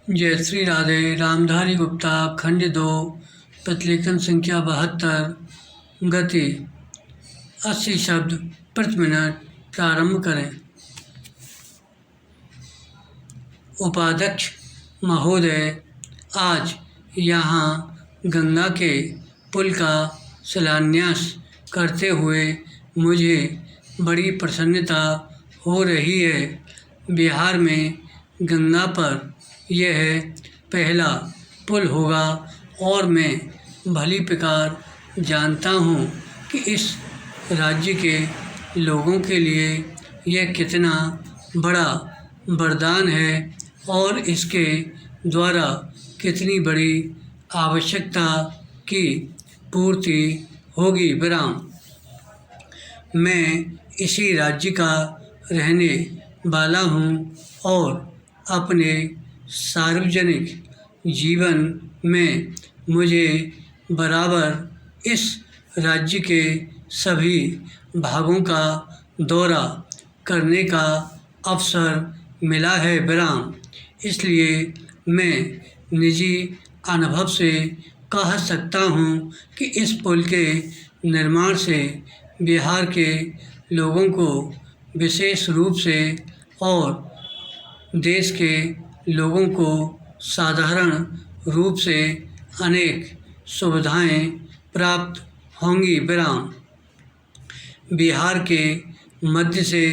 जय श्री राधे। रामधारी गुप्ता खंड 2 प्रतिलेखन संख्या 72 गति 80 शब्द प्रति मिनट। प्रारंभ करें। उपाध्यक्ष महोदय, आज यहाँ गंगा के पुल का शिलान्यास करते हुए मुझे बड़ी प्रसन्नता हो रही है। बिहार में गंगा पर यह पहला पुल होगा और मैं भली प्रकार जानता हूँ कि इस राज्य के लोगों के लिए यह कितना बड़ा वरदान है और इसके द्वारा कितनी बड़ी आवश्यकता की पूर्ति होगी। विराम। मैं इसी राज्य का रहने वाला हूँ और अपने सार्वजनिक जीवन में मुझे बराबर इस राज्य के सभी भागों का दौरा करने का अवसर मिला है। विराम। इसलिए मैं निजी अनुभव से कह सकता हूँ कि इस पुल के निर्माण से बिहार के लोगों को विशेष रूप से और देश के लोगों को साधारण रूप से अनेक सुविधाएं प्राप्त होंगी। विराम। बिहार के मध्य से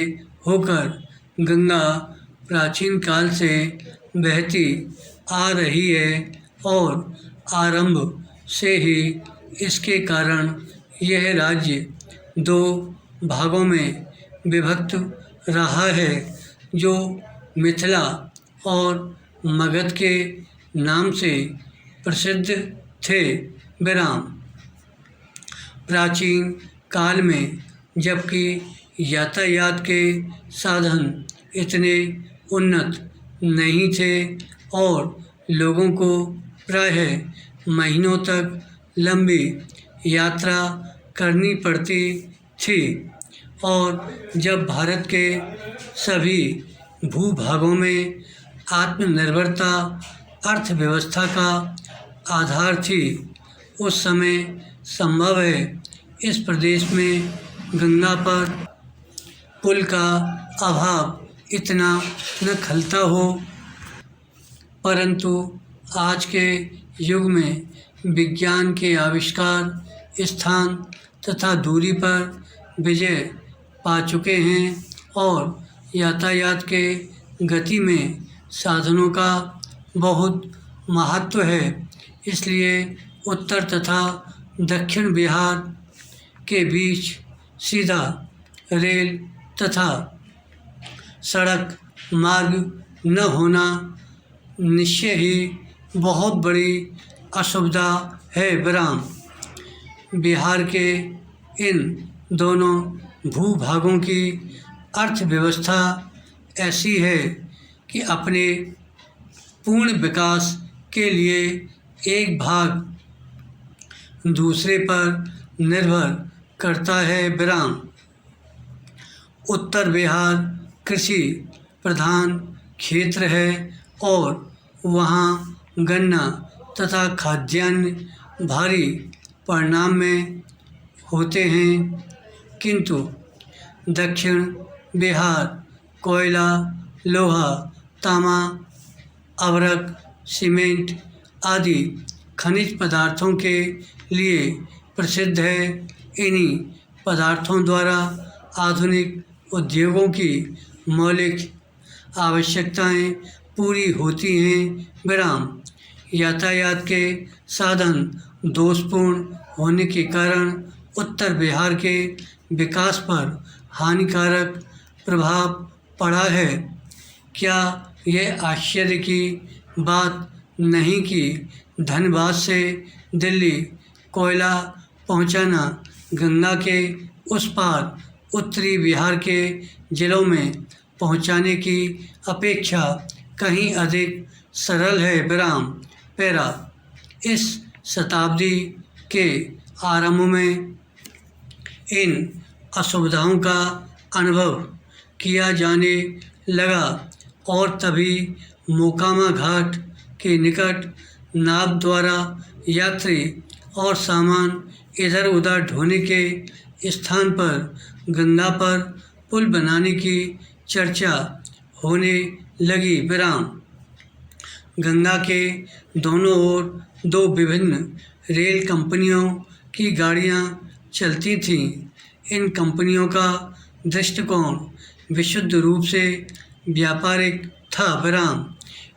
होकर गंगा प्राचीन काल से बहती आ रही है और आरंभ से ही इसके कारण यह राज्य दो भागों में विभक्त रहा है, जो मिथिला और मगध के नाम से प्रसिद्ध थे। विराम। प्राचीन काल में जबकि यातायात के साधन इतने उन्नत नहीं थे और लोगों को प्रायः महीनों तक लंबी यात्रा करनी पड़ती थी और जब भारत के सभी भूभागों में आत्मनिर्भरता अर्थव्यवस्था का आधार थी, उस समय संभव है इस प्रदेश में गंगा पर पुल का अभाव इतना न खलता हो। परंतु आज के युग में विज्ञान के आविष्कार स्थान तथा दूरी पर विजय पा चुके हैं और यातायात के गति में साधनों का बहुत महत्व है। इसलिए उत्तर तथा दक्षिण बिहार के बीच सीधा रेल तथा सड़क मार्ग न होना निश्चय ही बहुत बड़ी असुविधा है। विराम। बिहार के इन दोनों भूभागों की अर्थव्यवस्था ऐसी है कि अपने पूर्ण विकास के लिए एक भाग दूसरे पर निर्भर करता है। विराम। उत्तर बिहार कृषि प्रधान क्षेत्र है और वहाँ गन्ना तथा खाद्यान्न भारी परिमाण में होते हैं, किंतु दक्षिण बिहार कोयला, लोहा, तांबा, अभ्रक, सीमेंट आदि खनिज पदार्थों के लिए प्रसिद्ध है। इन्हीं पदार्थों द्वारा आधुनिक उद्योगों की मौलिक आवश्यकताएं पूरी होती हैं। विराम। यातायात के साधन दोषपूर्ण होने के कारण उत्तर बिहार के विकास पर हानिकारक प्रभाव पड़ा है। क्या यह आश्चर्य की बात नहीं कि धनबाद से दिल्ली कोयला पहुंचाना गंगा के उस पार उत्तरी बिहार के जिलों में पहुंचाने की अपेक्षा कहीं अधिक सरल है। विराम। पैरा। इस शताब्दी के आरंभ में इन असुविधाओं का अनुभव किया जाने लगा और तभी मोकामा घाट के निकट नाव द्वारा यात्री और सामान इधर उधर ढोने के स्थान पर गंगा पर पुल बनाने की चर्चा होने लगी। विराम। गंगा के दोनों ओर दो विभिन्न रेल कंपनियों की गाड़ियां चलती थीं। इन कंपनियों का दृष्टिकोण विशुद्ध रूप से व्यापारिक था। विराम।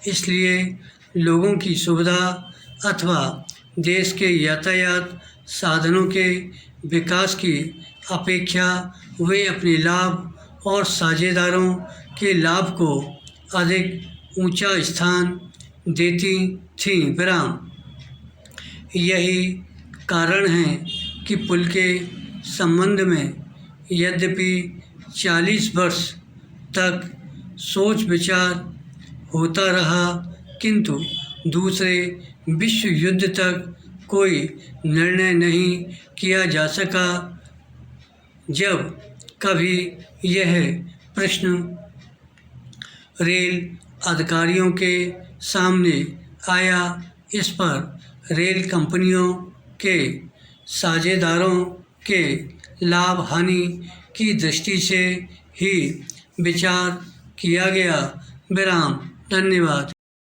इसलिए लोगों की सुविधा अथवा देश के यातायात साधनों के विकास की अपेक्षा वे अपने लाभ और साझेदारों के लाभ को अधिक ऊंचा स्थान देती थीं। विराम। यही कारण है कि पुल के संबंध में यद्यपि 40 वर्ष तक सोच विचार होता रहा, किंतु दूसरे विश्व युद्ध तक कोई निर्णय नहीं किया जा सका। जब कभी यह प्रश्न रेल अधिकारियों के सामने आया, इस पर रेल कंपनियों के साझेदारों के लाभ हानि की दृष्टि से ही विचार किया गया। विराम। धन्यवाद।